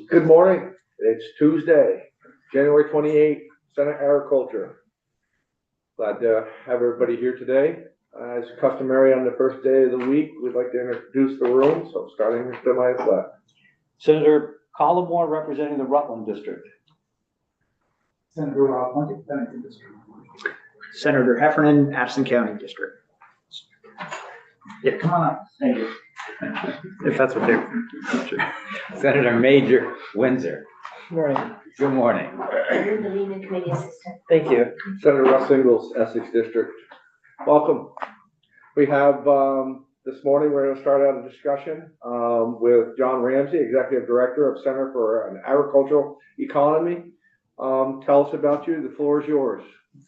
Good morning. It's Tuesday, January 28th, Senate Agriculture. Glad to have everybody here today. As customary on the first day of the week, we'd like to introduce the room, so starting to my left. Senator Collmore, representing the Rutland District. Senator Rob Plunkett, Bennington District. Senator Heffernan, Addison County District. Yeah, come on up. Thank you. If that's what they Senator Major Windsor. Good morning. Good morning. Senator Levine, Committee Assistant. Thank you. Senator Russ Ingles, Essex District. Welcome. We have, this morning, we're going to start out a discussion with John Ramsey, Executive Director of Center for an Agricultural Economy. Tell us about you. The floor is yours.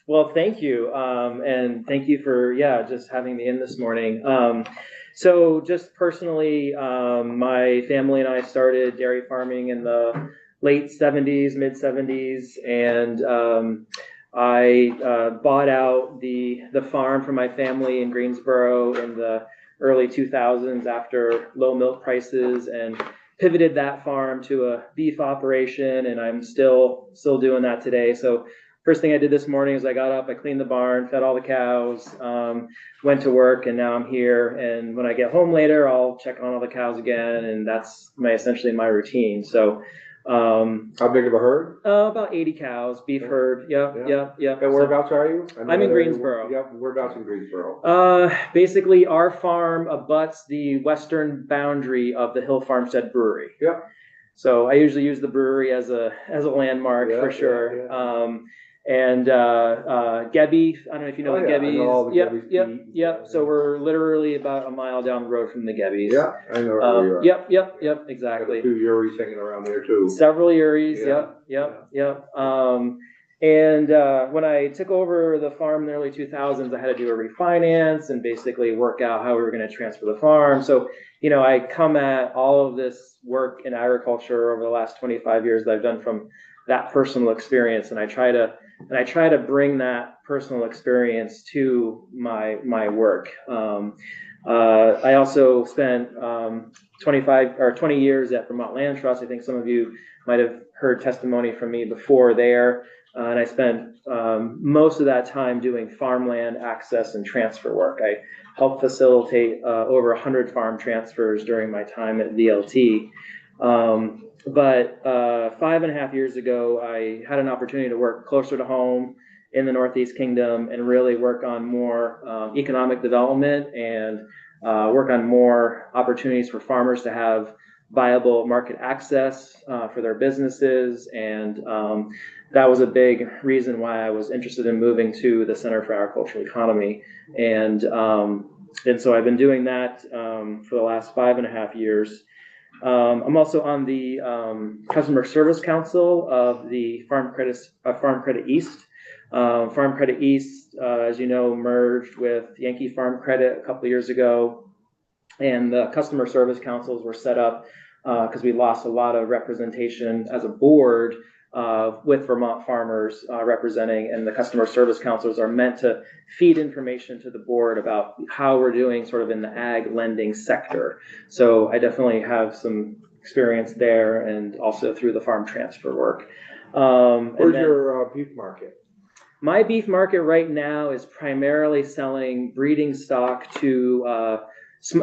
Well, thank you. And thank you for, just having me in this morning. So just personally, my family and I started dairy farming in the late 70s, mid 70s. And I bought out the farm from my family in Greensboro in the early 2000s after low milk prices and pivoted that farm to a beef operation. And I'm still doing that today. So first thing I did this morning is I got up, I cleaned the barn, fed all the cows, went to work, and now I'm here. And when I get home later, I'll check on all the cows again, and that's essentially my routine. So, how big of a herd? About 80 cows, beef herd. Yep. And whereabouts are you? I'm in Greensboro. Yep. Whereabouts in Greensboro? Basically, our farm abuts the western boundary of the Hill Farmstead Brewery. Yep. So I usually use the brewery as a landmark for sure. And Gebby, I don't know if you know the Gebbies. Yep. So we're literally about a mile down the road from the Gebbies. Yeah, I know where you are. Yep, exactly. 2 Uries hanging around there too. Several Uries, yep. And when I took over the farm in the early 2000s, I had to do a refinance and basically work out how we were going to transfer the farm. So, I come at all of this work in agriculture over the last 25 years that I've done from that personal experience, and I try to bring that personal experience to my work. I also spent 20 years at Vermont Land Trust. I think some of you might have heard testimony from me before there. And I spent most of that time doing farmland access and transfer work. I helped facilitate over 100 farm transfers during my time at VLT. But 5.5 years ago, I had an opportunity to work closer to home in the Northeast Kingdom and really work on more economic development and work on more opportunities for farmers to have viable market access for their businesses. And that was a big reason why I was interested in moving to the Center for Agricultural Economy. And so I've been doing that for the last 5.5 years. I'm also on the Customer Service Council of the Farm Credit East. Farm Credit East, as you know, merged with Yankee Farm Credit a couple of years ago. And the Customer Service Councils were set up because we lost a lot of representation as a board with Vermont farmers representing, and the Customer Service Councils are meant to feed information to the board about how we're doing sort of in the ag lending sector. So I definitely have some experience there and also through the farm transfer work. Where's your beef market? My beef market right now is primarily selling breeding stock to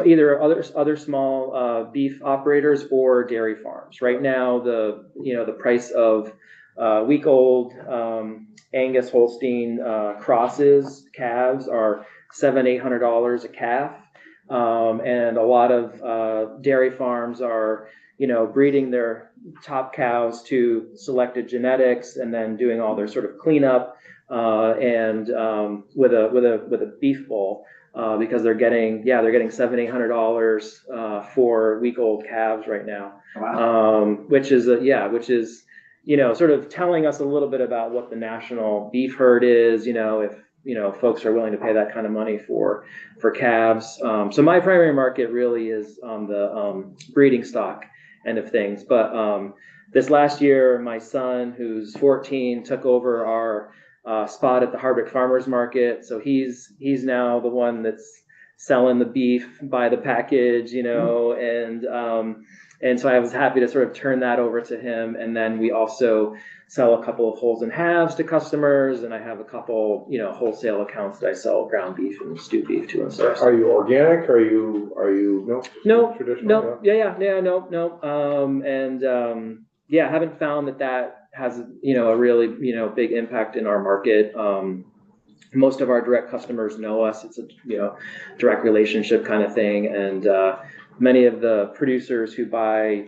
either other small beef operators or dairy farms. Right now, the price of week-old Angus Holstein crosses calves are $700-800 a calf, and a lot of dairy farms are breeding their top cows to selected genetics and then doing all their sort of cleanup and with a beef bull. Because they're getting $700-800 for week-old calves right now. Wow. Which is sort of telling us a little bit about what the national beef herd is. If folks are willing to pay that kind of money for calves. So my primary market really is on the breeding stock end of things. But this last year, my son, who's 14, took over our spot at the Hardwick Farmers Market. So he's now the one that's selling the beef by the package, and so I was happy to sort of turn that over to him. And then we also sell a couple of wholes and halves to customers, and I have a couple, wholesale accounts that I sell ground beef and stewed beef to and stuff. Are you organic? Are you, No, traditional? I haven't found that has, a really, big impact in our market. Most of our direct customers know us. It's a, direct relationship kind of thing. And many of the producers who buy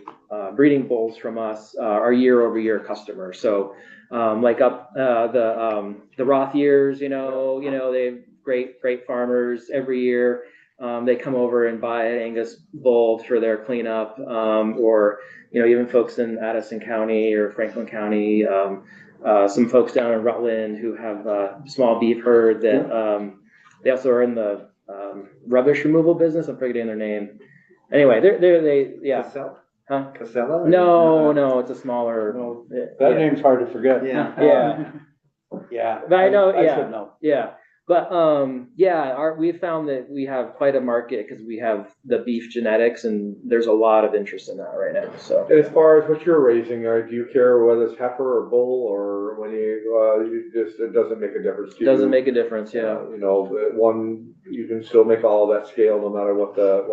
breeding bulls from us are year-over-year customers. So the Roth years, they've great farmers every year. They come over and buy an Angus bull for their cleanup, or even folks in Addison County or Franklin County, some folks down in Rutland who have a small beef herd that they also are in the rubbish removal business. I'm forgetting their name. Anyway, yeah. Casella? Huh? Casella? No, it's a smaller. No, that name's hard to forget. Yeah. Yeah. But I know, I yeah. should know. Yeah. But we found that we have quite a market because we have the beef genetics, and there's a lot of interest in that right now. So As far as what you're raising, do you care whether it's heifer or bull, or when it doesn't make a difference to you? doesn't make a difference, yeah. One, you can still make all of that scale no matter what the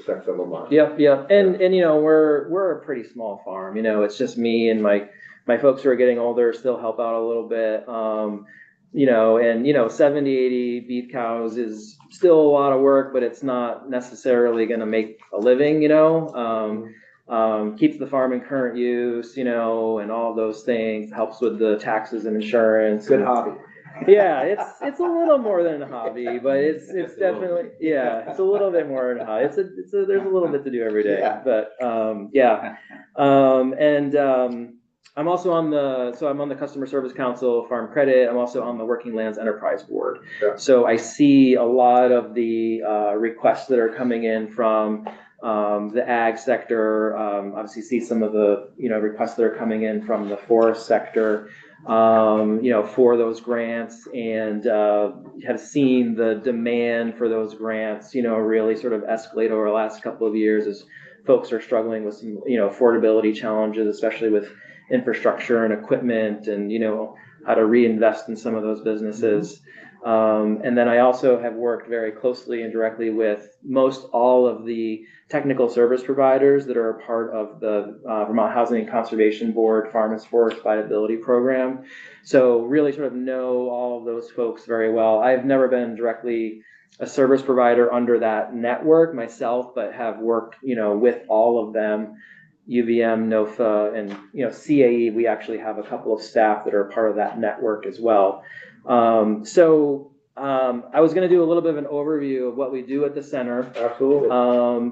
sex of them are. Yep. And we're a pretty small farm. It's just me and my folks who are getting older still help out a little bit. 70, 80 beef cows is still a lot of work, but it's not necessarily going to make a living, keeps the farm in current use, and all of those things, helps with the taxes and insurance. Good hobby. Yeah, it's a little more than a hobby, but it's definitely, it's a little bit more than a hobby. There's a little bit to do every day, but I'm also on the Customer Service Council, Farm Credit. I'm also on the Working Lands Enterprise Board. Yeah. So I see a lot of the requests that are coming in from the ag sector. Obviously see some of the requests that are coming in from the forest sector, for those grants, and have seen the demand for those grants, really sort of escalate over the last couple of years as folks are struggling with some, affordability challenges, especially with infrastructure and equipment, and how to reinvest in some of those businesses. And then I also have worked very closely and directly with most all of the technical service providers that are a part of the Vermont Housing and Conservation Board Farm Forest Viability Program. So really sort of know all of those folks very well. I've never been directly a service provider under that network myself, but have worked, with all of them. UVM, NOFA, and CAE, we actually have a couple of staff that are part of that network as well. I was going to do a little bit of an overview of what we do at the center. Absolutely.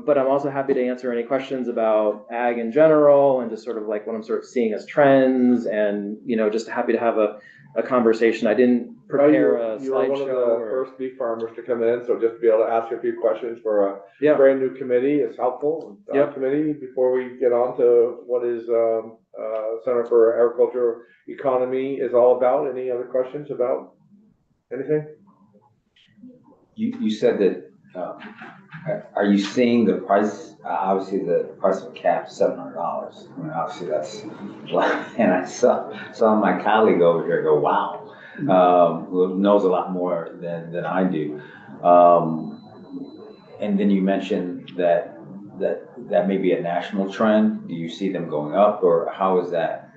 But I'm also happy to answer any questions about ag in general, and just sort of like what I'm sort of seeing as trends, and just happy to have a conversation. I didn't prepare a slideshow. You were one of the first beef farmers to come in, so just to be able to ask you a few questions for a Yeah. brand new committee is helpful. Yep. Committee, before we get on to what is Center for Agriculture Economy is all about. Any other questions about anything? You said that, are you seeing the price, obviously the price of a calf is $700. I mean, obviously that's, and I saw my colleague over here go, wow, who knows a lot more than I do. And then you mentioned that may be a national trend. Do you see them going up, or how is that?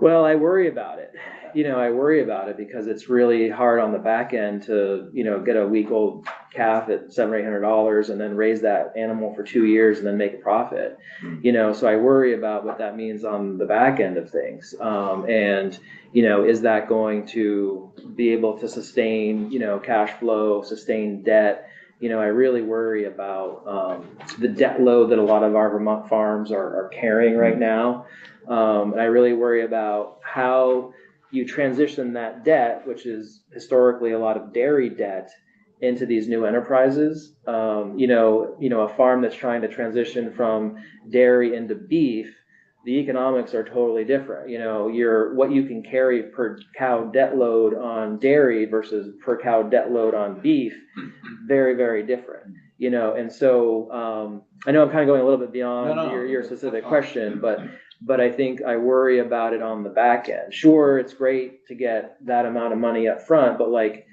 Well, I worry about it. I worry about it because it's really hard on the back end to, get a week-old calf at $700 or $800 and then raise that animal for 2 years and then make a profit. So I worry about what that means on the back end of things. And is that going to be able to sustain, cash flow, sustain debt? I really worry about the debt load that a lot of our Vermont farms are carrying right now. And I really worry about how you transition that debt, which is historically a lot of dairy debt, into these new enterprises. A farm that's trying to transition from dairy into beef, the economics are totally different. You know, what you can carry per cow debt load on dairy versus per cow debt load on beef, very, very different. You know, and so I know I'm kind of going a little bit beyond your specific question, but I think I worry about it on the back end. Sure, it's great to get that amount of money up front, but like,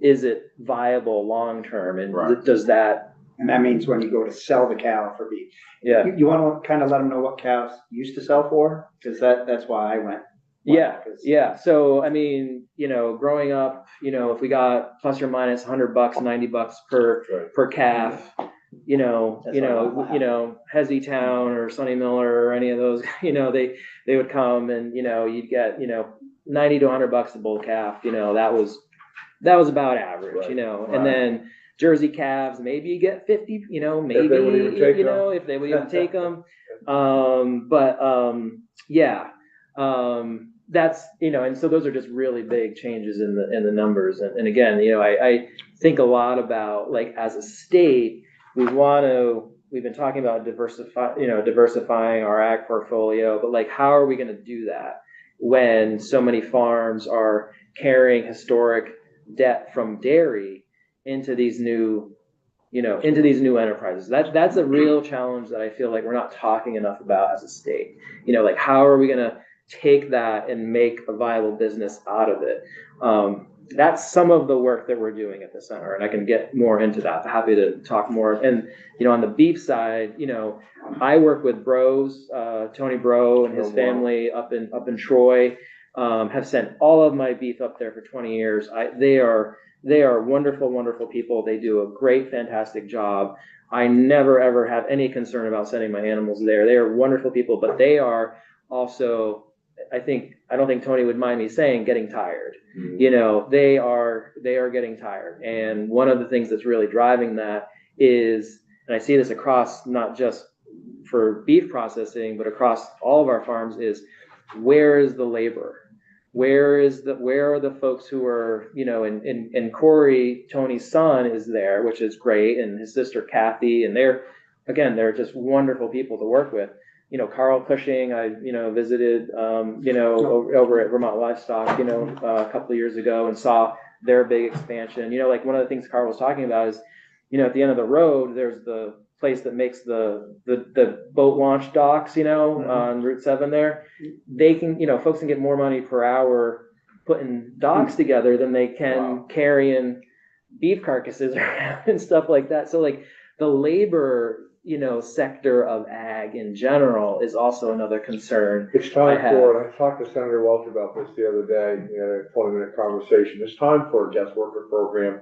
is it viable long term? And does that? And that means when you go to sell the cow for beef. Yeah. You want to kind of let them know what cows used to sell for? Because that's why I went. Yeah. So, I mean, you know, growing up, you know, if we got plus or minus $100, $90 per calf, Hezzy Town or Sunny Miller or any of those, you know, they would come and, you know, you'd get, you know, 90 to $100 a bull calf, you know, that was about average, you know, and then Jersey calves, maybe you get 50, you know, maybe, if they would even take them. That's, you know, and so those are just really big changes in the numbers. And again, you know, I think a lot about, like, as a state, we've been talking about diversifying our ag portfolio, but like, how are we going to do that when so many farms are carrying historic debt from dairy into these new enterprises? That's a real challenge that I feel like we're not talking enough about as a state. You know, like, how are we going to take that and make a viable business out of it? That's some of the work that we're doing at the center, and I can get more into that. I'm happy to talk more. And, you know, on the beef side, you know, I work with Bros, Tony Bro and his family up in Troy, have sent all of my beef up there for 20 years. They are wonderful, wonderful people. They do a great, fantastic job. I never, ever have any concern about sending my animals there. They are wonderful people, but they are also, I don't think Tony would mind me saying, getting tired. Mm-hmm. You know, they are getting tired. And one of the things that's really driving that is, and I see this across, not just for beef processing, but across all of our farms, is where is the labor? Where are the folks who are, you know, and Corey, Tony's son, is there, which is great, and his sister Kathy, and they're just wonderful people to work with. You know, Carl Cushing, I, you know, visited, over at Vermont Livestock, you know, a couple of years ago, and saw their big expansion. You know, like, one of the things Carl was talking about is, you know, at the end of the road, there's the place that makes the boat launch docks, you know, on Route 7 there. They can, you know, folks can get more money per hour putting docks together than they can carrying beef carcasses around and stuff like that. So, like, the labor, you know, sector of ag in general is also another concern. It's time for, and I talked to Senator Welch about this the other day, we had a 20-minute conversation. It's time for a guest worker program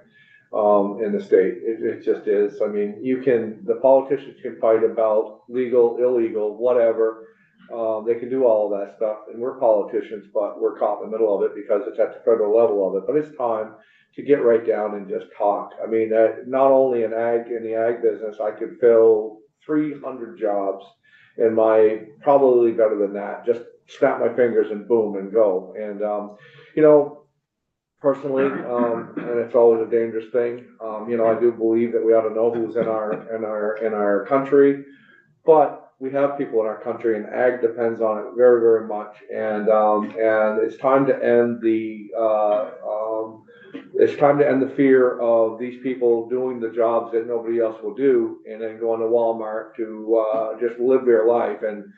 in the state. It just is. I mean, the politicians can fight about legal, illegal, whatever. They can do all of that stuff, and we're politicians, but we're caught in the middle of it because it's at the federal level of it. But it's time to get right down and just talk. I mean, not only in the ag business, I could fill 300 jobs probably better than that. Just snap my fingers and boom and go. And, you know, personally, and it's always a dangerous thing. You know, I do believe that we ought to know who's in our country, but we have people in our country, and ag depends on it very, very much. And it's time to end the fear of these people doing the jobs that nobody else will do, and then going to Walmart to just live their life and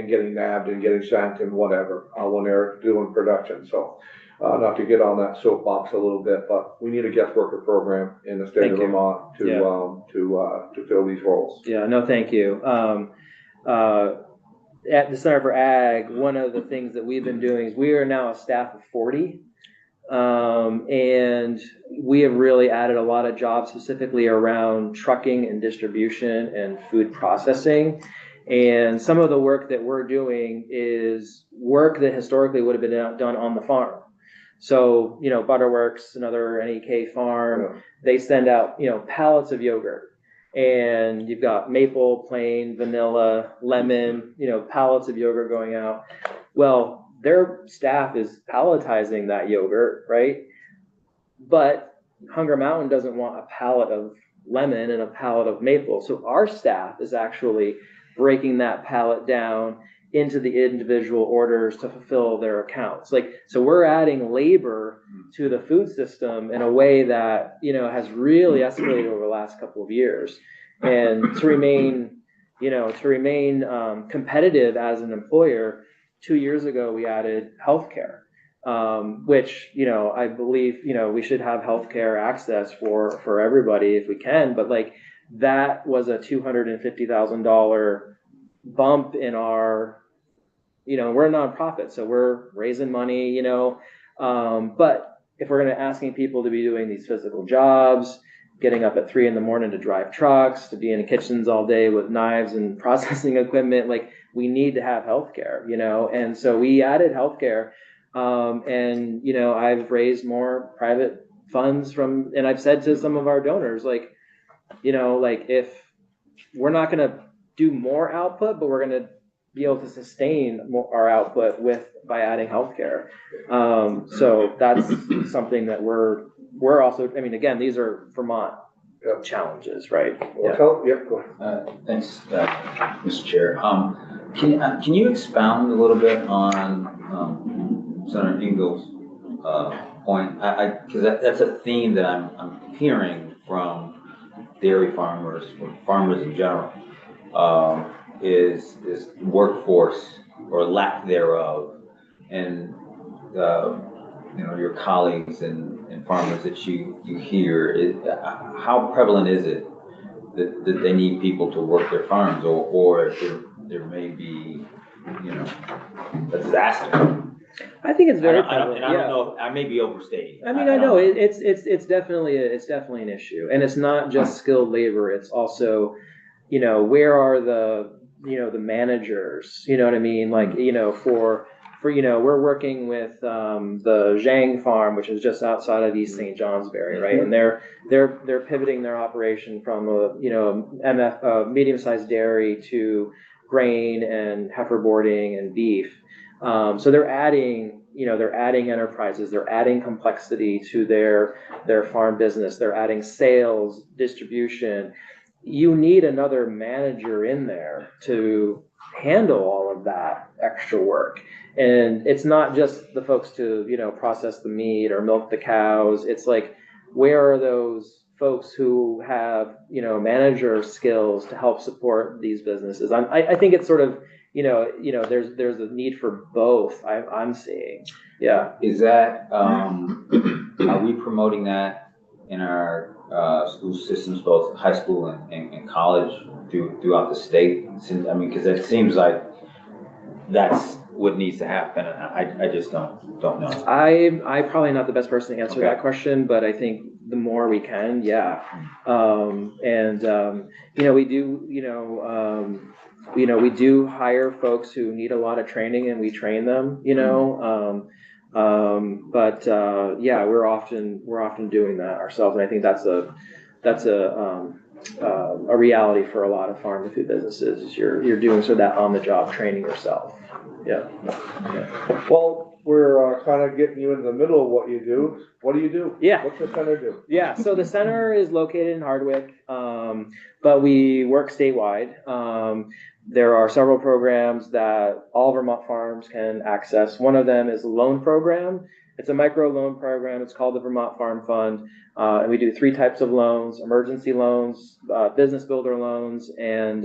getting nabbed and getting sent and whatever when they're doing production. So. Not to get on that soapbox a little bit, but we need a guest worker program in the state of Vermont to fill these roles. Yeah, no, thank you. At the Center for Ag, one of the things that we've been doing is we are now a staff of 40. And we have really added a lot of jobs specifically around trucking and distribution and food processing. And some of the work that we're doing is work that historically would have been done on the farm. So, you know, Butterworks, another NEK farm, they send out, you know, pallets of yogurt, and you've got maple, plain, vanilla, lemon, you know, pallets of yogurt going out. Well, their staff is palletizing that yogurt, right? But Hunger Mountain doesn't want a pallet of lemon and a pallet of maple. So our staff is actually breaking that pallet down into the individual orders to fulfill their accounts. Like, so we're adding labor to the food system in a way that, you know, has really escalated over the last couple of years. And to remain, competitive as an employer, 2 years ago, we added healthcare, which, you know, I believe, you know, we should have healthcare access for everybody if we can, but like, that was a $250,000 bump in our, you know, we're a nonprofit, so we're raising money, you know, but if we're gonna asking people to be doing these physical jobs, getting up at 3 a.m. to drive trucks, to be in the kitchens all day with knives and processing equipment, like, we need to have healthcare, you know, and so we added healthcare, and, you know, I've raised more private funds from, and I've said to some of our donors, like, you know, like, if we're not gonna do more output, but we're gonna be able to sustain our output by adding healthcare. So that's something that we're also, I mean, again, these are Vermont Yep. challenges, right? Well, go ahead. Thanks, Mr. Chair. Can you expound a little bit on Senator Ingles' point? Because that's a theme that I'm hearing from dairy farmers, or farmers in general, is workforce or lack thereof, and you know, your colleagues and farmers that you hear, how prevalent is it that they need people to work their farms, or there may be, you know, a disaster? I think it's very I don't prevalent, yeah. know, I may be overstating. I mean, I know it's definitely an issue, and it's not just skilled labor. It's also, you know, where are the, you know, the managers? You know what I mean? Like, you know, for you know, we're working with the Zhang farm, which is just outside of East St. Johnsbury, right? And they're pivoting their operation from a medium-sized dairy to grain and heifer boarding and beef. So they're adding enterprises, they're adding complexity to their farm business, they're adding sales, distribution. You need another manager in there to handle all of that extra work. And it's not just the folks to, you know, process the meat or milk the cows. It's like, where are those folks who have, you know, manager skills to help support these businesses? I think it's sort of, you know, there's a need for both. I'm seeing, yeah. Is that, are we promoting that in our school systems, both high school and college throughout the state? I mean, because it seems like that's what needs to happen, and I just don't know. I'm probably not the best person to answer Okay. that question, but I think the more we can, yeah. You know, we do, we do hire folks who need a lot of training, and we train them, you know. Yeah, we're often doing that ourselves, and I think that's a reality for a lot of farm to food businesses. Is you're doing sort of that on the job training yourself. Yeah. Well, we're kind of getting you in the middle of what you do. What do you do? Yeah. What's the center do? Yeah, so the center is located in Hardwick, but we work statewide. There are several programs that all Vermont farms can access. One of them is a loan program. It's a micro loan program. It's called the Vermont Farm Fund. And we do 3 types of loans: emergency loans, business builder loans, and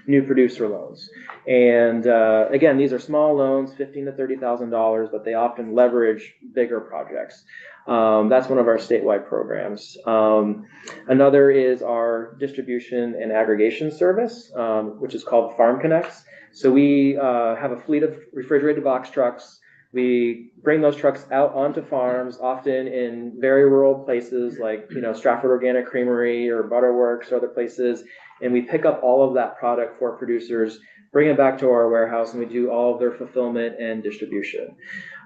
new producer loans. And again, these are small loans, $15,000 to $30,000, but they often leverage bigger projects. That's one of our statewide programs. Another is our distribution and aggregation service, which is called Farm Connects. So we have a fleet of refrigerated box trucks. We bring those trucks out onto farms, often in very rural places like, you know, Stratford Organic Creamery or Butterworks or other places, and we pick up all of that product for producers, bring it back to our warehouse, and we do all of their fulfillment and distribution.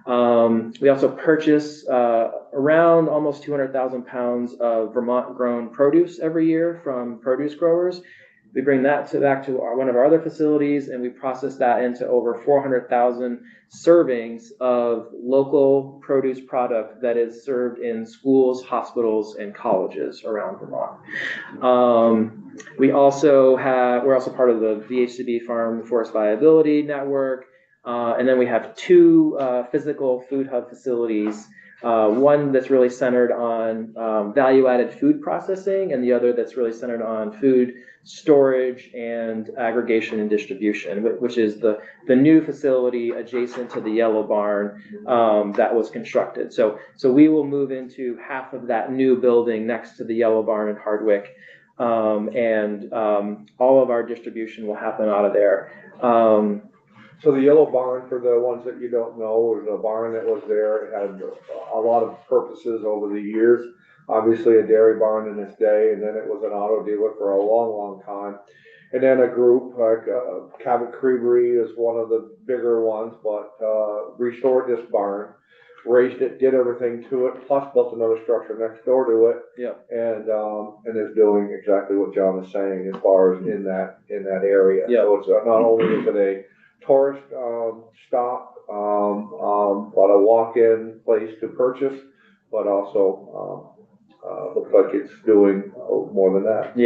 We also purchase around almost 200,000 pounds of Vermont-grown produce every year from produce growers. We bring that back to one of our other facilities, and we process that into over 400,000 servings of local produce product that is served in schools, hospitals, and colleges around Vermont. we're also part of the VHCB Farm Forest Viability Network. And then we have two physical food hub facilities. One that's really centered on value-added food processing, and the other that's really centered on food storage and aggregation and distribution, which is the new facility adjacent to the yellow barn that was constructed. So we will move into half of that new building next to the yellow barn in Hardwick, and all of our distribution will happen out of there. So the yellow barn, for the ones that you don't know, was a barn that was there. It had a lot of purposes over the years. Obviously a dairy barn in its day, and then it was an auto dealer for a long, long time. And then a group like Cabot Creamery is one of the bigger ones, but restored this barn, raised it, did everything to it, plus built another structure next door to it. Yeah. And is doing exactly what John is saying as far as in that area. Yeah. So it's not only is it a tourist stop, but a walk-in place to purchase, but also looks like it's doing more than that.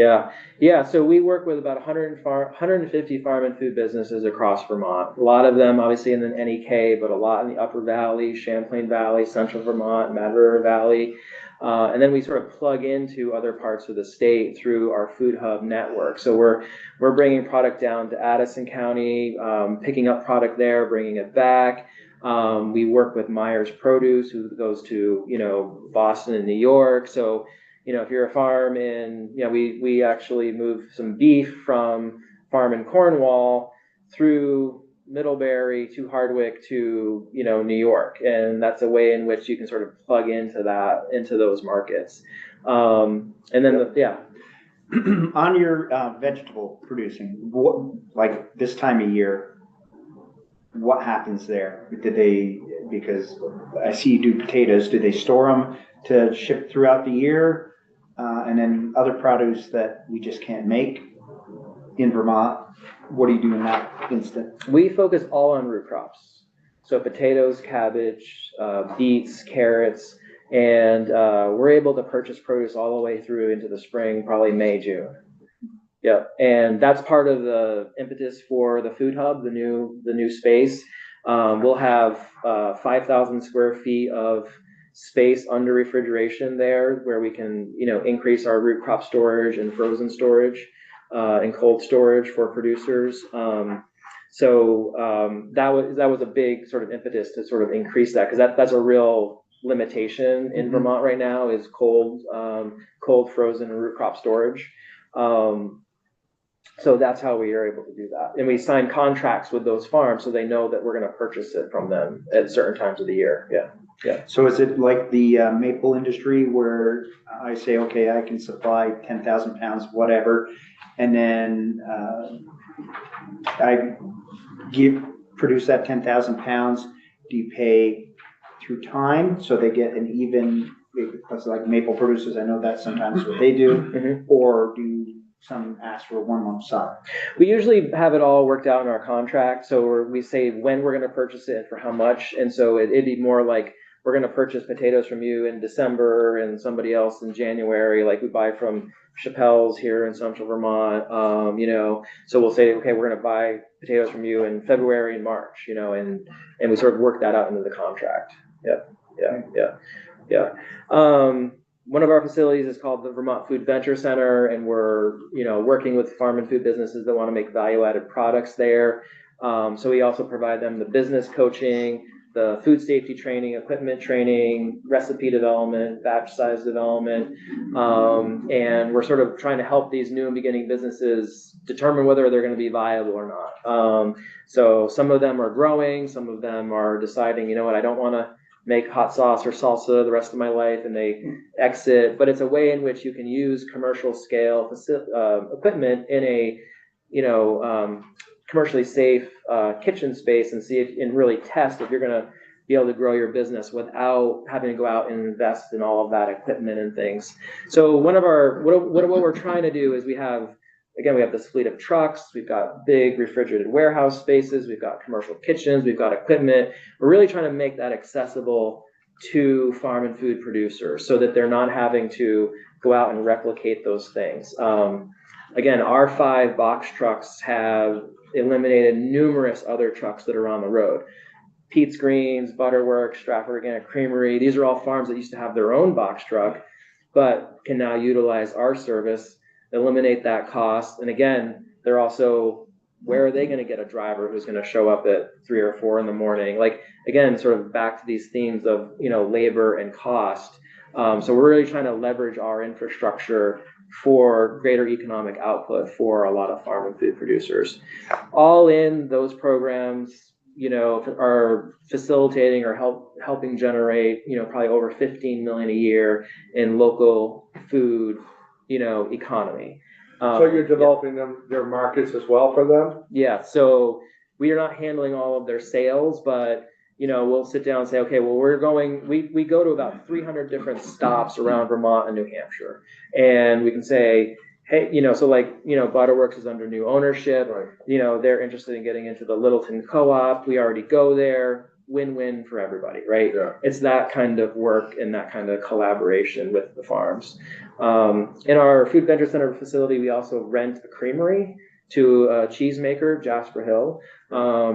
Yeah. So we work with about 150 farm and food businesses across Vermont. A lot of them obviously in the NEK, but a lot in the Upper Valley, Champlain Valley, Central Vermont, Mad River Valley. And then we sort of plug into other parts of the state through our food hub network. So we're bringing product down to Addison County, picking up product there, bringing it back. We work with Myers Produce, who goes to, Boston and New York. So, if you're a farm we actually move some beef from farm in Cornwall through Middlebury to Hardwick to, New York. And that's a way in which you can sort of plug into those markets. And then, On your vegetable producing, what, like this time of year, what happens there? Because I see you do potatoes, do they store them to ship throughout the year? And then other produce that we just can't make in Vermont, what do you do in that instant? we focus all on root crops. So potatoes, cabbage, beets, carrots, and we're able to purchase produce all the way through into the spring, probably May, June. Yep, and that's part of the impetus for the food hub, the new space. We'll have 5,000 square feet of space under refrigeration there, where we can, increase our root crop storage and frozen storage and cold storage for producers. So that was a big sort of impetus to sort of increase that, because that's a real limitation in Vermont right now, is cold, frozen root crop storage. So that's how we are able to do that. And we sign contracts with those farms so they know that we're going to purchase it from them at certain times of the year. Yeah. So is it like the maple industry where I say, okay, I can supply 10,000 pounds, whatever, and then I produce that 10,000 pounds, do you pay through time so they get an even, because like maple producers, I know that's sometimes what they do, or do some ask for a 1 lump sum? We usually have it all worked out in our contract. So we say when we're going to purchase it and for how much. And so it'd be more like, we're going to purchase potatoes from you in December and somebody else in January. Like we buy from Chappelle's here in Central Vermont, so we'll say, okay, we're going to buy potatoes from you in February and March, and we sort of work that out into the contract. Yeah. One of our facilities is called the Vermont Food Venture Center, and we're, working with farm and food businesses that want to make value-added products there. So we also provide them the business coaching, the food safety training, equipment training, recipe development, batch size development. And we're sort of trying to help these new and beginning businesses determine whether they're going to be viable or not. So some of them are growing, some of them are deciding, I don't want to make hot sauce or salsa the rest of my life, and they exit. But it's a way in which you can use commercial scale equipment in a, commercially safe kitchen space, and see if, and really test if you're going to be able to grow your business without having to go out and invest in all of that equipment and things. So what we're trying to do is we have this fleet of trucks, we've got big refrigerated warehouse spaces, we've got commercial kitchens, we've got equipment. We're really trying to make that accessible to farm and food producers so that they're not having to go out and replicate those things. again, our 5 box trucks have eliminated numerous other trucks that are on the road. Pete's Greens, Butterworks, Stratford Organic Creamery, these are all farms that used to have their own box truck, but can now utilize our service, eliminate that cost. And again, they're also, where are they going to get a driver who's going to show up at 3 or 4 in the morning? Like, again, sort of back to these themes of, labor and cost. So we're really trying to leverage our infrastructure for greater economic output for a lot of farm and food producers. All in, those programs, are facilitating or helping generate, probably over 15 million a year in local food, economy. So you're developing their markets as well for them? Yeah, so we are not handling all of their sales, but we'll sit down and say, okay, well, we go to about 300 different stops around Vermont and New Hampshire. And we can say, hey, so Butterworks is under new ownership. Right. They're interested in getting into the Littleton Co-op. We already go there. Win-win for everybody, right? Yeah. It's that kind of work and that kind of collaboration with the farms. In our Food Venture Center facility, we also rent a creamery to a cheesemaker, Jasper Hill.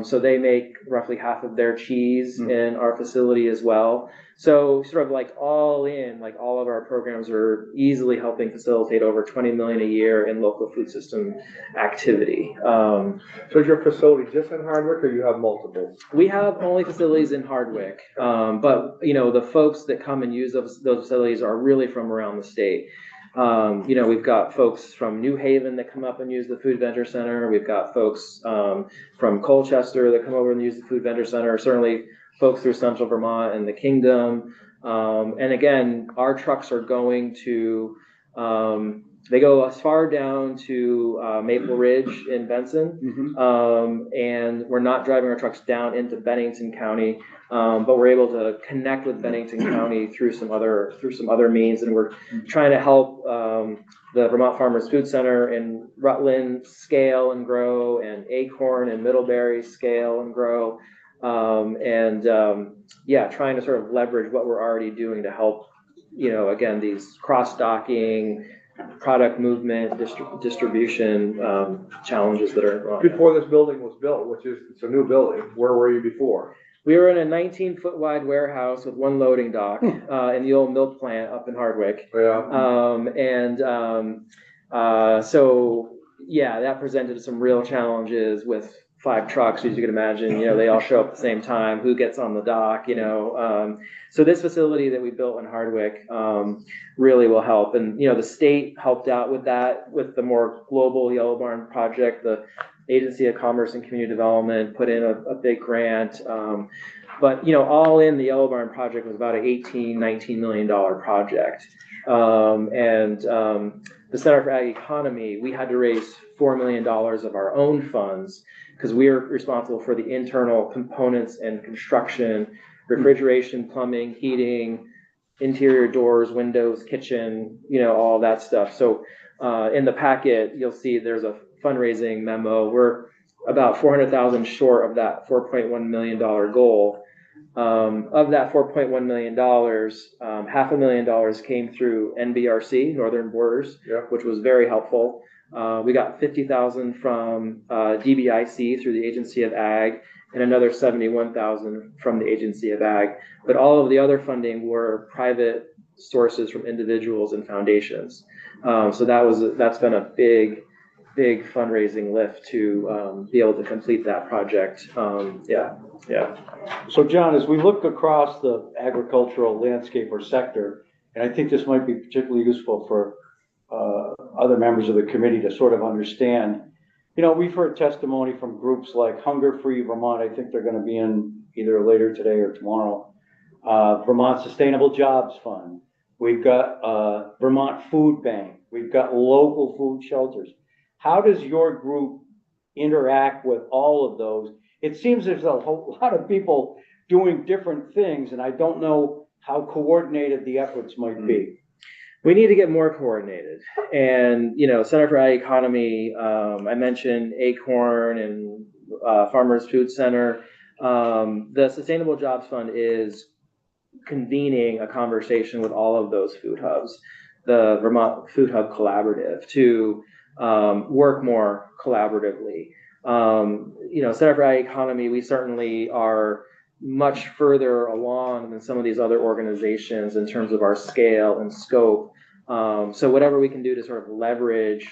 So they make roughly half of their cheese in our facility as well. So sort of like all in, like all of our programs are easily helping facilitate over 20 million a year in local food system activity. So is your facility just in Hardwick or you have multiple? We have only facilities in Hardwick, but the folks that come and use those facilities are really from around the state. We've got folks from New Haven that come up and use the Food Venture Center. We've got folks from Colchester that come over and use the Food Venture Center. Certainly folks through Central Vermont and the Kingdom. And again, our trucks are going to, they go as far down to Maple Ridge in Benson. And we're not driving our trucks down into Bennington County, but we're able to connect with Bennington County through some other means. And we're trying to help the Vermont Farmers Food Center in Rutland scale and grow, and Acorn and Middlebury scale and grow. Trying to sort of leverage what we're already doing to help, again, these cross-docking, product movement, distribution challenges that are going on. Before this building was built, it's a new building, where were you before? We were in a 19-foot wide warehouse with one loading dock in the old milk plant up in Hardwick. Yeah. That presented some real challenges with 5 trucks, as you can imagine. They all show up at the same time. Who gets on the dock? So this facility that we built in Hardwick really will help. And the state helped out with that, with the more global Yellow Barn project. The Agency of Commerce and Community Development put in a big grant. But all in, the Yellow Barn project was about an $19 million project. The Center for Ag Economy, we had to raise $4 million of our own funds, because we are responsible for the internal components and construction, refrigeration, plumbing, heating, interior doors, windows, kitchen, all that stuff. So in the packet, you'll see there's a fundraising memo. We're about $400,000 short of that $4.1 million goal. Of that $4.1 million, $500,000 came through NBRC, Northern Borders, which was very helpful. We got $50,000 from DBIC through the Agency of Ag, and another $71,000 from the Agency of Ag. But all of the other funding were private sources from individuals and foundations. So that's been a big fundraising lift to be able to complete that project. So John, as we look across the agricultural landscape or sector, and I think this might be particularly useful for other members of the committee to sort of understand, we've heard testimony from groups like Hunger Free Vermont. I think they're going to be in either later today or tomorrow. Vermont Sustainable Jobs Fund. We've got Vermont Food Bank. We've got local food shelters. How does your group interact with all of those? It seems there's a whole lot of people doing different things, and I don't know how coordinated the efforts might be. We need to get more coordinated. And, Center for Ag Economy, I mentioned Acorn and Farmers Food Center. The Sustainable Jobs Fund is convening a conversation with all of those food hubs, the Vermont Food Hub Collaborative, to work more collaboratively. Center for Ag Economy, we certainly are much further along than some of these other organizations in terms of our scale and scope. So whatever we can do to sort of leverage,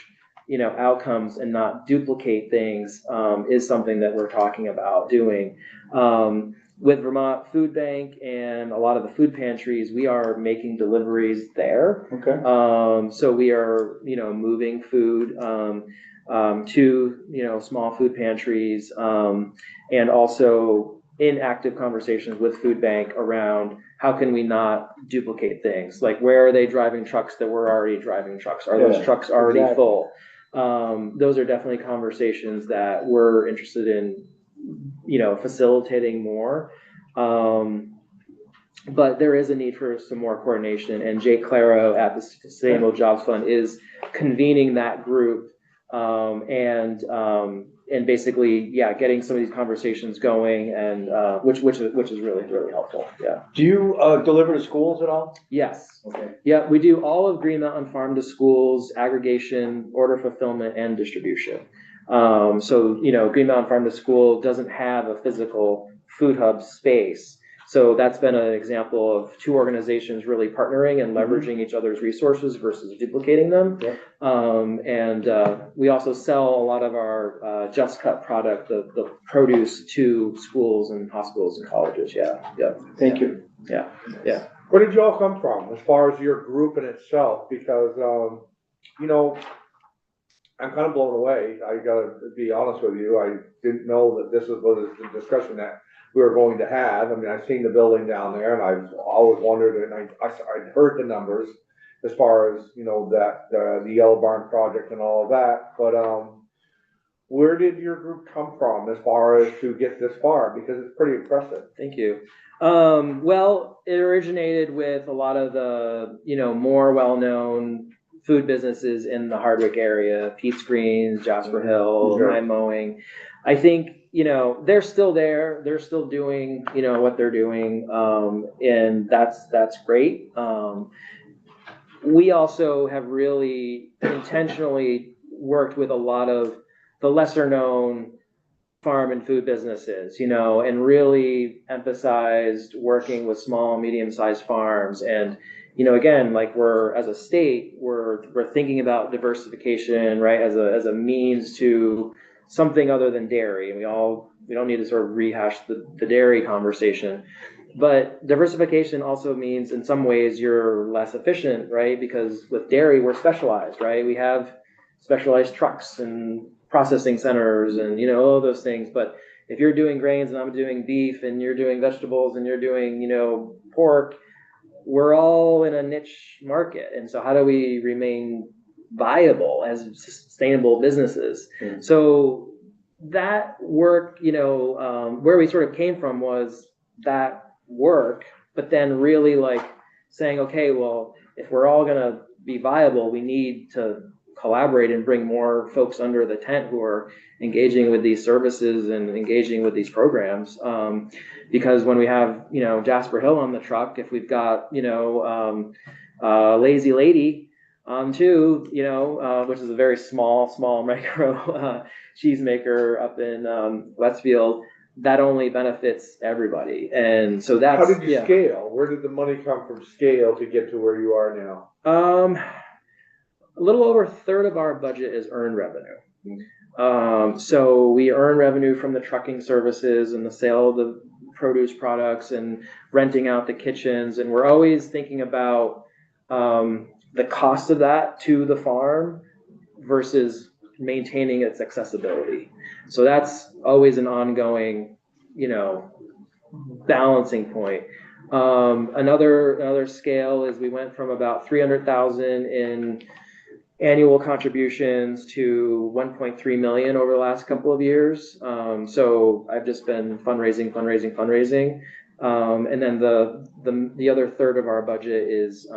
outcomes and not duplicate things, is something that we're talking about doing. With Vermont Food Bank and a lot of the food pantries, we are making deliveries there. Okay. So we are, moving food, to, small food pantries, and also in active conversations with Food Bank around how can we not duplicate things? Like, where are they driving trucks that we're already driving trucks? Are those Yeah, trucks already exactly. full? Those are definitely conversations that we're interested in, facilitating more. But there is a need for some more coordination, and Jake Claro at the Sustainable Jobs Fund is convening that group, and basically, getting some of these conversations going, and which is really, really helpful. Yeah. Do you deliver to schools at all? Yes. Okay. Yeah, we do all of Green Mountain Farm to schools, aggregation, order fulfillment, and distribution. So, Green Mountain Farm to School doesn't have a physical food hub space. So that's been an example of two organizations really partnering and leveraging each other's resources versus duplicating them. Yep. And we also sell a lot of our Just Cut product, the produce, to schools and hospitals and colleges. Yeah. Thank you. Yeah. Where did you all come from as far as your group in itself? Because, I'm kind of blown away. I gotta be honest with you. I didn't know that this was the discussion that we were going to have. I mean, I've seen the building down there, and I've always wondered, and I'd heard the numbers as far as, that, the Yellow Barn project and all of that. But, where did your group come from as far as to get this far? Because it's pretty impressive. Thank you. Well, it originated with a lot of the, more well-known food businesses in the Hardwick area, Pete's Greens, Jasper Hill, Sure. My Mowing. I think, they're still there. They're still doing, what they're doing. And that's great. We also have really intentionally worked with a lot of the lesser known farm and food businesses, and really emphasized working with small, medium-sized farms. And, again, like as a state, we're thinking about diversification, right, as a means to something other than dairy. And we don't need to sort of rehash the dairy conversation. But diversification also means in some ways you're less efficient, right? Because with dairy, we're specialized, right? We have specialized trucks and processing centers and, all those things. But if you're doing grains and I'm doing beef and you're doing vegetables and you're doing, pork, we're all in a niche market. And so how do we remain viable as sustainable businesses? Mm-hmm. So that work, where we sort of came from was that work, but then really like saying, okay, well, if we're all going to be viable, we need to collaborate and bring more folks under the tent who are engaging with these services and engaging with these programs. Because when we have, Jasper Hill on the truck, if we've got, Lazy Lady on too, which is a very small micro cheese maker up in Westfield, that only benefits everybody. And so that's— How did you scale? Where did the money come from scale to get to where you are now? A little over a third of our budget is earned revenue. So we earn revenue from the trucking services and the sale of the produce products and renting out the kitchens. And we're always thinking about the cost of that to the farm versus maintaining its accessibility. So that's always an ongoing, balancing point. Another scale is we went from about 300,000 in annual contributions to 1.3 million over the last couple of years. So I've just been fundraising. And then the other third of our budget is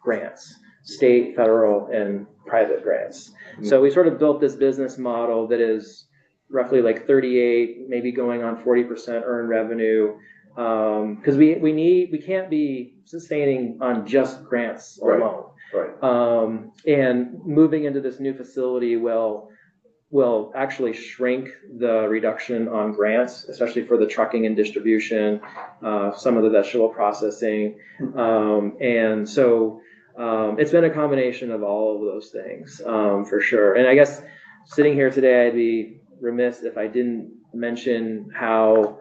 grants, state, federal, and private grants. So we sort of built this business model that is roughly like 38, maybe going on 40% earned revenue. Because we can't be sustaining on just grants alone. Right. And moving into this new facility will actually shrink the reduction on grants, especially for the trucking and distribution, some of the vegetable processing. And so it's been a combination of all of those things, for sure. And I guess sitting here today, I'd be remiss if I didn't mention how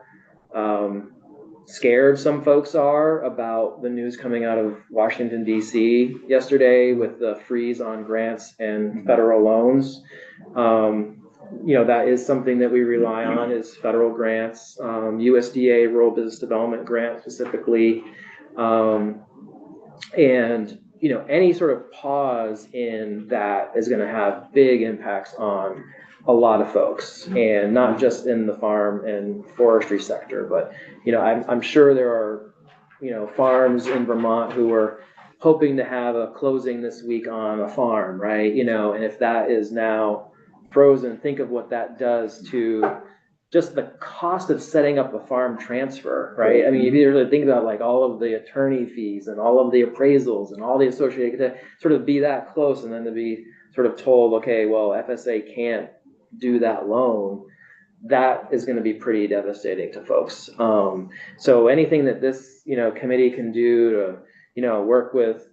scared some folks are about the news coming out of Washington, D.C. yesterday with the freeze on grants and federal loans. That is something that we rely on is federal grants, USDA Rural Business Development grant specifically. And any sort of pause in that is going to have big impacts on a lot of folks, and not just in the farm and forestry sector, but I'm sure there are farms in Vermont who are hoping to have a closing this week on a farm, right? And if that is now frozen, think of what that does to just the cost of setting up a farm transfer, right? I mean, if you really think about like all of the attorney fees and all of the appraisals and all the associated, to sort of be that close and then to be sort of told, okay, well, FSA can't do that loan, that is going to be pretty devastating to folks. So anything that this, committee can do to, work with,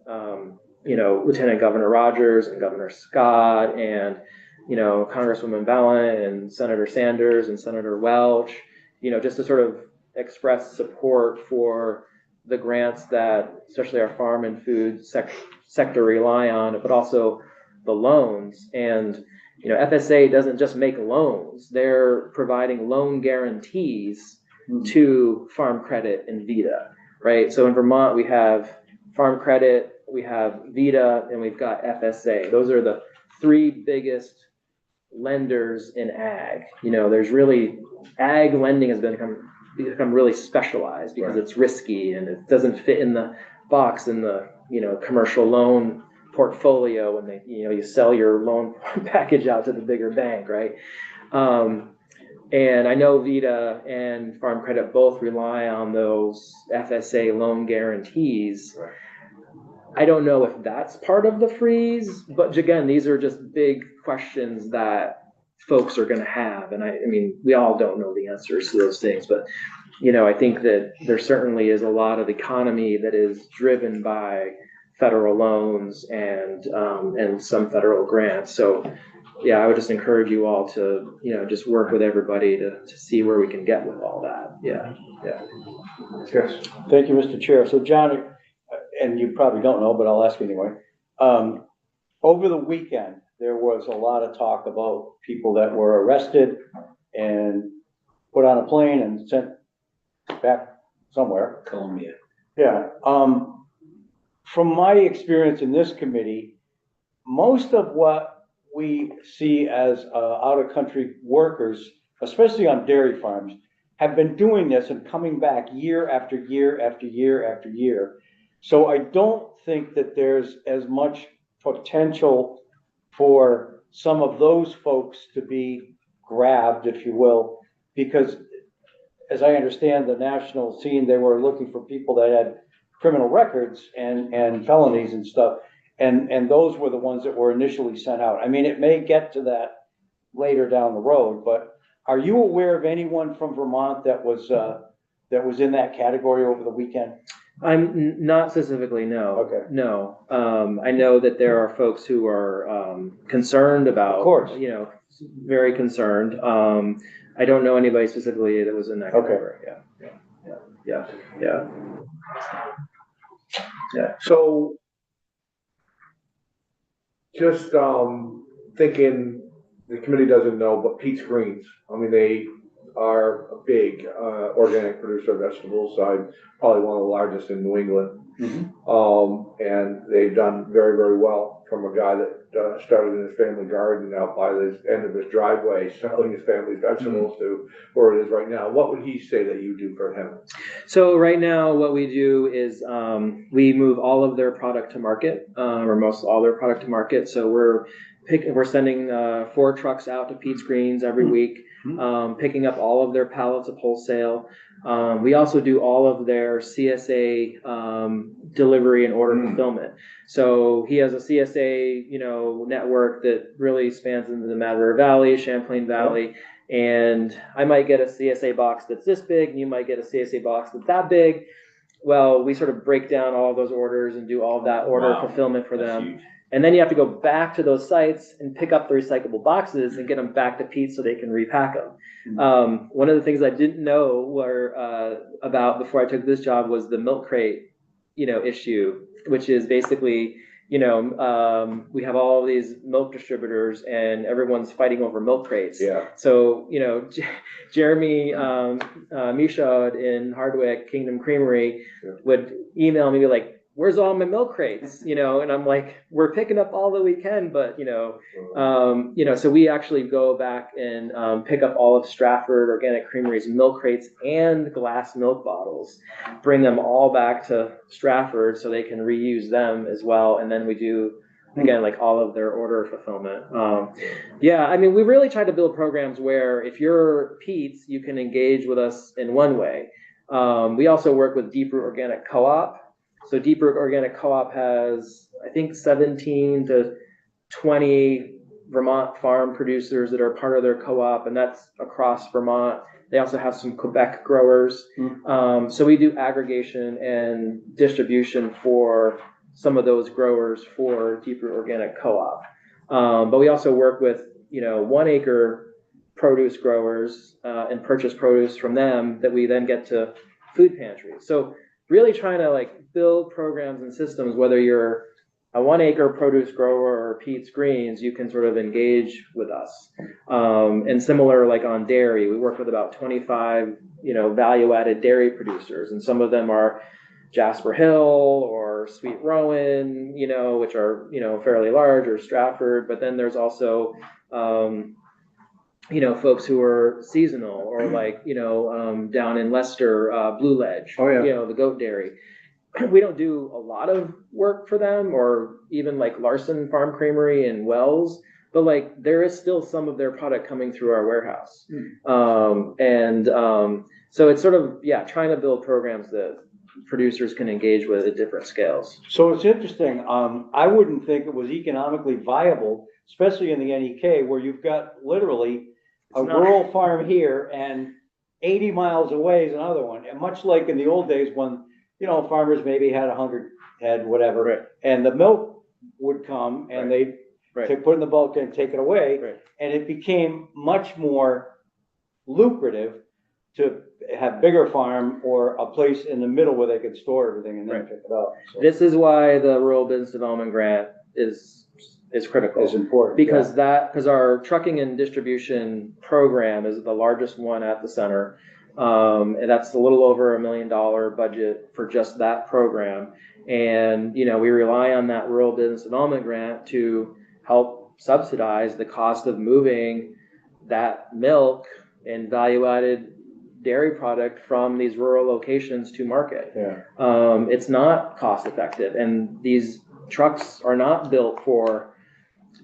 Lieutenant Governor Rogers and Governor Scott and, Congresswoman Ballin and Senator Sanders and Senator Welch, just to sort of express support for the grants that especially our farm and food sector rely on, but also the loans. And FSA doesn't just make loans, they're providing loan guarantees to Farm Credit and VITA, right? So in Vermont, we have Farm Credit, we have VITA, and we've got FSA. Those are the three biggest lenders in ag. There's really, ag lending has become really specialized because it's risky and it doesn't fit in the box in the, commercial loan portfolio when you sell your loan package out to the bigger bank, right? And I know VITA and Farm Credit both rely on those FSA loan guarantees. Right. I don't know if that's part of the freeze, but again, these are just big questions that folks are going to have. And I mean, we all don't know the answers to those things, but I think that there certainly is a lot of economy that is driven by federal loans and some federal grants. So yeah, I would just encourage you all to, just work with everybody to see where we can get with all that. Yeah. Yes. Thank you, Mr. Chair. So John, and you probably don't know, but I'll ask anyway. Over the weekend, there was a lot of talk about people that were arrested and put on a plane and sent back somewhere. Columbia. Yeah. From my experience in this committee, most of what we see as out-of-country workers, especially on dairy farms, have been doing this and coming back year after year after year after year. So I don't think that there's as much potential for some of those folks to be grabbed, if you will, because as I understand the national scene, they were looking for people that had criminal records and felonies and stuff. And those were the ones that were initially sent out. I mean, it may get to that later down the road, but are you aware of anyone from Vermont that was in that category over the weekend? I'm not specifically, no. Okay. No. I know that there are folks who are concerned about, Of course. very concerned. I don't know anybody specifically that was in that category. Yeah. So just thinking, the committee doesn't know, but Pete's Greens, I mean, they are a big organic producer of vegetables. Probably one of the largest in New England. And they've done very, very well from a guy that started in his family garden out by the end of his driveway, selling his family's vegetables to where it is right now. What would he say that you do for him? So right now what we do is we move all of their product to market, or most all their product to market. So we're sending 4 trucks out to Pete's Greens every week, picking up all of their pallets of wholesale. We also do all of their CSA delivery and order fulfillment. So he has a CSA, network that really spans into the Mad River Valley, Champlain Valley. And I might get a CSA box that's this big, and you might get a CSA box that's that big. Well, we sort of break down all of those orders and do all of that order fulfillment for them. Huge. And then you have to go back to those sites and pick up the recyclable boxes and get them back to Pete so they can repack them. One of the things I didn't know about before I took this job was the milk crate, issue, which is basically, we have all of these milk distributors and everyone's fighting over milk crates. Yeah. So, Jeremy Michaud in Hardwick Kingdom Creamery would email me like, where's all my milk crates? And I'm like, we're picking up all that we can, but so we actually go back and pick up all of Stratford Organic Creamery's milk crates and glass milk bottles, bring them all back to Stratford so they can reuse them as well. And then we do, again, like all of their order fulfillment. We really try to build programs where if you're Pete's, you can engage with us in one way. We also work with Deep Root Organic Co-op. So Deep Root Organic Co-op has, I think, 17 to 20 Vermont farm producers that are part of their co-op, and that's across Vermont. They also have some Quebec growers. So we do aggregation and distribution for some of those growers for Deep Root Organic Co-op. But we also work with, 1 acre produce growers and purchase produce from them that we then get to food pantries. So really trying to build programs and systems, whether you're a 1 acre produce grower or Pete's Greens, you can sort of engage with us. And similar, on dairy, we work with about 25, value-added dairy producers, and some of them are Jasper Hill or Sweet Rowan, which are, fairly large, or Stratford. But then there's also, folks who are seasonal, or down in Leicester, Blue Ledge, the goat dairy. We don't do a lot of work for them, or even Larson Farm Creamery in Wells, but there is still some of their product coming through our warehouse. So it's sort of, trying to build programs that producers can engage with at different scales. So it's interesting. I wouldn't think it was economically viable, especially in the NEK, where you've got literally rural farm here and 80 miles away is another one. And much like in the old days when, farmers maybe had 100 head, whatever, and the milk would come and they'd put in the bulk and take it away. And it became much more lucrative to have bigger farm or a place in the middle where they could store everything and then pick it up. So this is why the Rural Business Development Grant is critical. it's important. Because our trucking and distribution program is the largest one at the center. And that's a little over $1 million budget for just that program. And, we rely on that Rural Business Development Grant to help subsidize the cost of moving that milk and value-added dairy product from these rural locations to market. It's not cost effective, and these trucks are not built for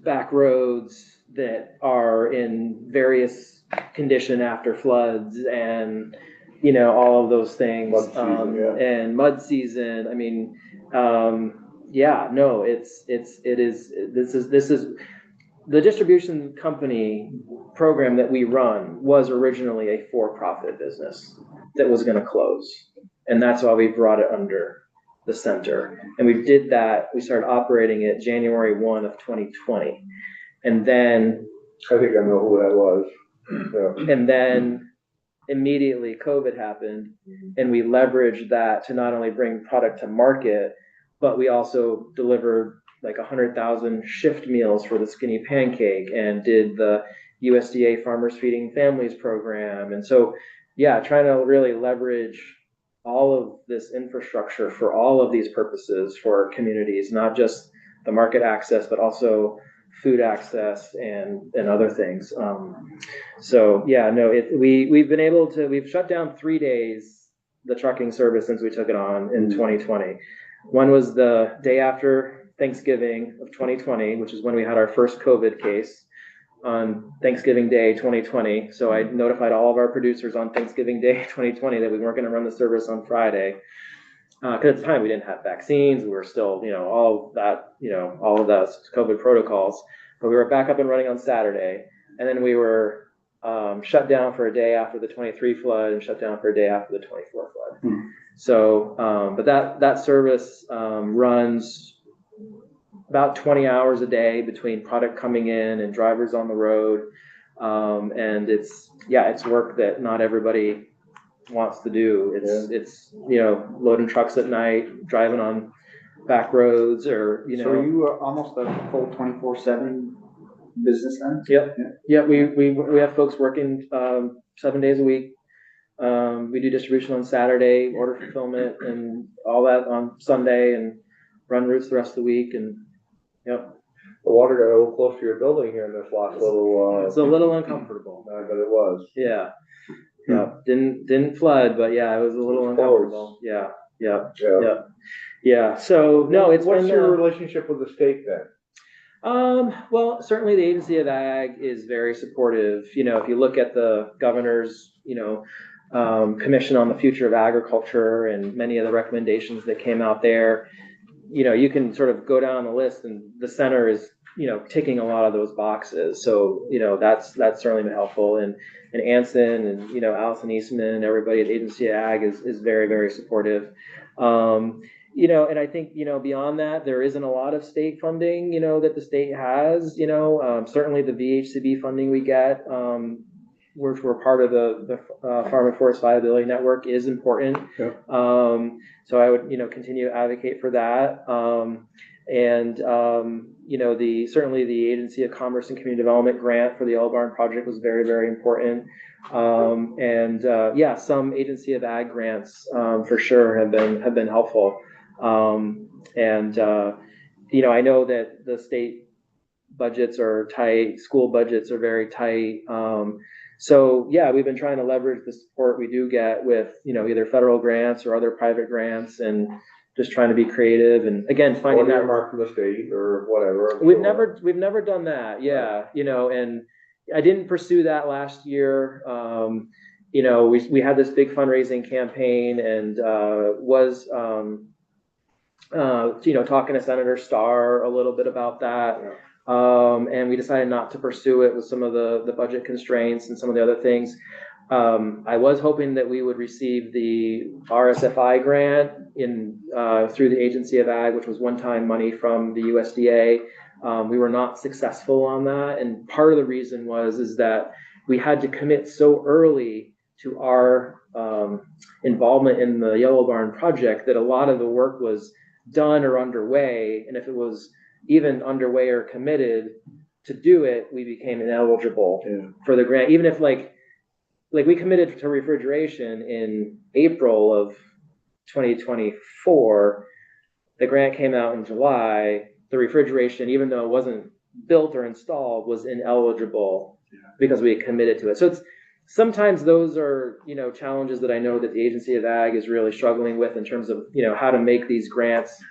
back roads that are in various condition after floods and all of those things. Mud season, and mud season. I mean, this is the distribution company program that we run was originally a for-profit business that was going to close. And that's why we brought it under the center. And we did that. We started operating it January 1 of 2020. And then I think I know who that was. And then immediately COVID happened, and we leveraged that to not only bring product to market, but we also delivered 100,000 shift meals for the Skinny Pancake and did the USDA Farmers Feeding Families program. And so, trying to really leverage all of this infrastructure for all of these purposes for communities, not just the market access, but also food access and other things. We've shut down 3 days the trucking service since we took it on in 2020. One was the day after Thanksgiving of 2020, which is when we had our first COVID case. on Thanksgiving Day 2020. So I notified all of our producers on Thanksgiving Day 2020 that we weren't going to run the service on Friday. Because at the time we didn't have vaccines, we were still, all of those COVID protocols. But we were back up and running on Saturday, and then we were shut down for a day after the 23 flood and shut down for a day after the 24 flood. So, but that service runs about 20 hours a day between product coming in and drivers on the road. And it's work that not everybody wants to do. It's loading trucks at night, driving on back roads, or So are you almost a full 24/7 business then? Yep. We have folks working 7 days a week. We do distribution on Saturday, order fulfillment, and all that on Sunday, and run routes the rest of the week. And yep, The water got a little close to your building here in this last little, it's a little uncomfortable. but it was. Yeah. Didn't flood, but yeah, it was a little uncomfortable. Yeah. So no, it's What's been, your relationship with the state then? well, certainly the Agency of Ag is very supportive. If you look at the governor's, Commission on the Future of Agriculture and many of the recommendations that came out there, you can sort of go down the list, and the center is, ticking a lot of those boxes. So, that's certainly been helpful. And Anson and, Allison Eastman, everybody at the Agency of Ag is very, very supportive. And I think, beyond that, there isn't a lot of state funding, that the state has, certainly the VHCB funding we get, which we're part of the Farm and Forest Viability Network, is important. Yep. So I would, continue to advocate for that. Certainly the Agency of Commerce and Community Development grant for the Yellow Barn project was very, very important. Some Agency of Ag grants, for sure have been helpful. I know that the state budgets are tight, school budgets are very tight. We've been trying to leverage the support we do get with, either federal grants or other private grants, and just trying to be creative. And again, finding that mark from the state or whatever. We've never done that. Yeah. And I didn't pursue that last year. We had this big fundraising campaign, and was talking to Senator Starr a little bit about that. And we decided not to pursue it with some of the budget constraints and some of the other things. I was hoping that we would receive the RSFI grant through the Agency of Ag, which was one-time money from the USDA. We were not successful on that. And part of the reason is that we had to commit so early to our involvement in the Yellow Barn project that a lot of the work was done or underway. And if it was even underway or committed to do it, we became ineligible for the grant. Even if like we committed to refrigeration in April of 2024, the grant came out in July. The refrigeration, even though it wasn't built or installed, was ineligible because we had committed to it. So sometimes those are, challenges that I know that the Agency of Ag is really struggling with in terms of, how to make these grants,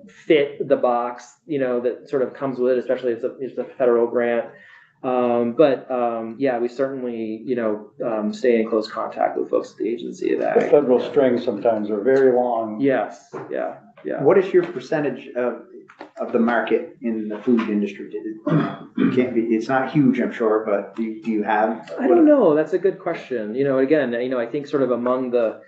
fit the box, that sort of comes with it, especially if it's a federal grant. We certainly, stay in close contact with folks at the Agency of Ag. The federal strings sometimes are very long. Yes. Yeah. What is your percentage of the market in the food industry? It can't be, it's not huge, I'm sure, but do you have? I don't know. That's a good question. Again, I think sort of among the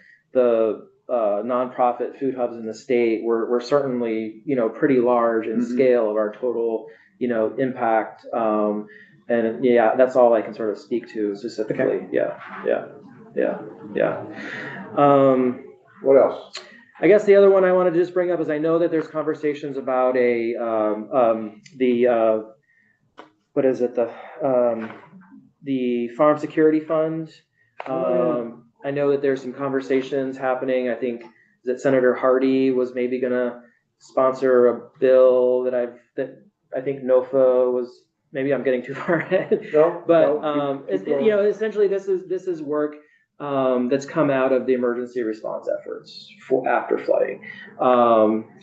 nonprofit food hubs in the state, we're certainly, pretty large in scale of our total, impact. That's all I can sort of speak to specifically. Okay. Yeah. What else? I guess the other one I wanted to just bring up is I know that there's conversations about the Farm Security Fund. I know that there's some conversations happening. I think that Senator Hardy was maybe gonna sponsor a bill that I think NOFA was. Maybe I'm getting too far ahead. No, but essentially this is work that's come out of the emergency response efforts for after flooding.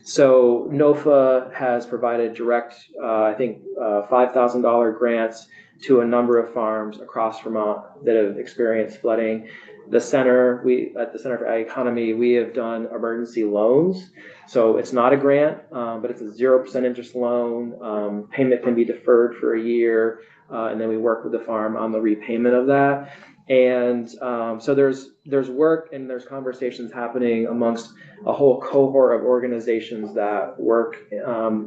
So NOFA has provided direct, I think, $5,000 grants to a number of farms across Vermont that have experienced flooding. The center, at the Center for Ag Economy, we have done emergency loans. So it's not a grant, but it's a 0% interest loan. Payment can be deferred for a year, and then we work with the farm on the repayment of that. And so there's work and there's conversations happening amongst a whole cohort of organizations that work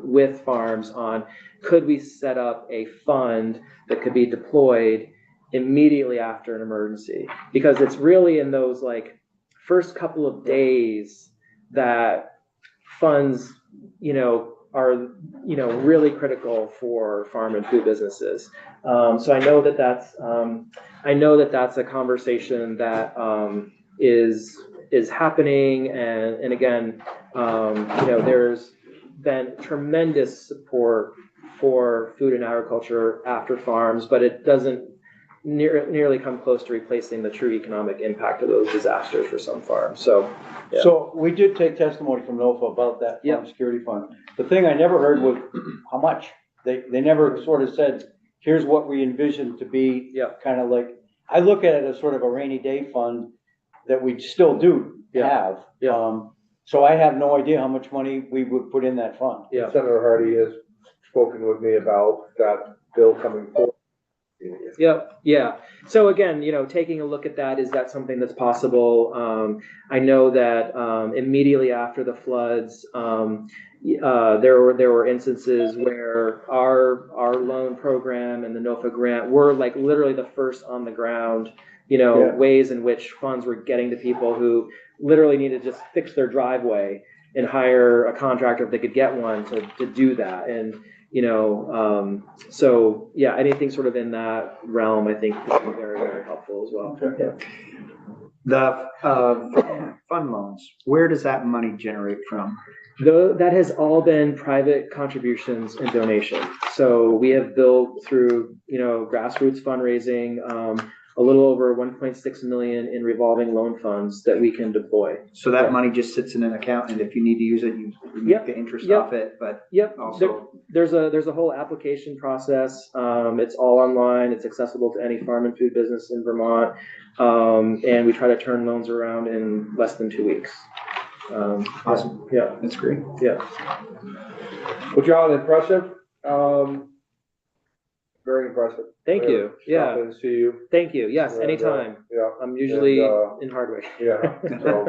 with farms on, could we set up a fund that could be deployed immediately after an emergency? Because it's really in those like first couple of days that funds, are, really critical for farm and food businesses. So I know that that's a conversation that is happening, and again, there's been tremendous support for food and agriculture after farms, but it doesn't nearly come close to replacing the true economic impact of those disasters for some farms. So, yeah. So we did take testimony from NOFA about that farm security fund. The thing I never heard was how much. They never sort of said, here's what we envision to be. Kind of like, I look at it as sort of a rainy day fund that we still do have. So I have no idea how much money we would put in that fund. Senator Hardy has spoken with me about that bill coming forward. Yeah. So again, taking a look at that, is that something that's possible? I know that immediately after the floods, there were instances where our loan program and the NOFA grant were like literally the first on the ground, ways in which funds were getting to people who literally needed to just fix their driveway and hire a contractor if they could get one to do that. And so yeah, anything sort of in that realm, I think would be very, very helpful as well. Okay. The fund loans, where does that money generate from? That has all been private contributions and donations. So we have built through, grassroots fundraising, a little over 1.6 million in revolving loan funds that we can deploy. So that money just sits in an account, and if you need to use it, you make the interest off it, but also. There's a whole application process. It's all online. It's accessible to any farm and food business in Vermont. And we try to turn loans around in less than 2 weeks. Awesome. Yeah. That's great. Yeah. Well, John, impressive. Very impressive. Thank you. Stop in and see you. Thank you. Yes, And, anytime. Yeah. I'm usually in Hardwick. Yeah. So,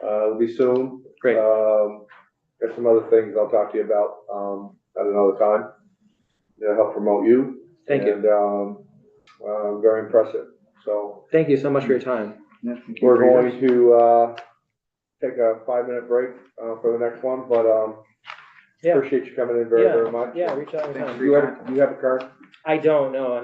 it'll be soon. Great. Got some other things I'll talk to you about, at another time. To help promote you. Thank you. And, very impressive. So. Thank you so much for your time. Yeah, thank you We're for your- going to, take a 5-minute break, for the next one, but, Yeah. appreciate you coming in very, very much. Yeah, reach out anytime. You have a card? I don't know,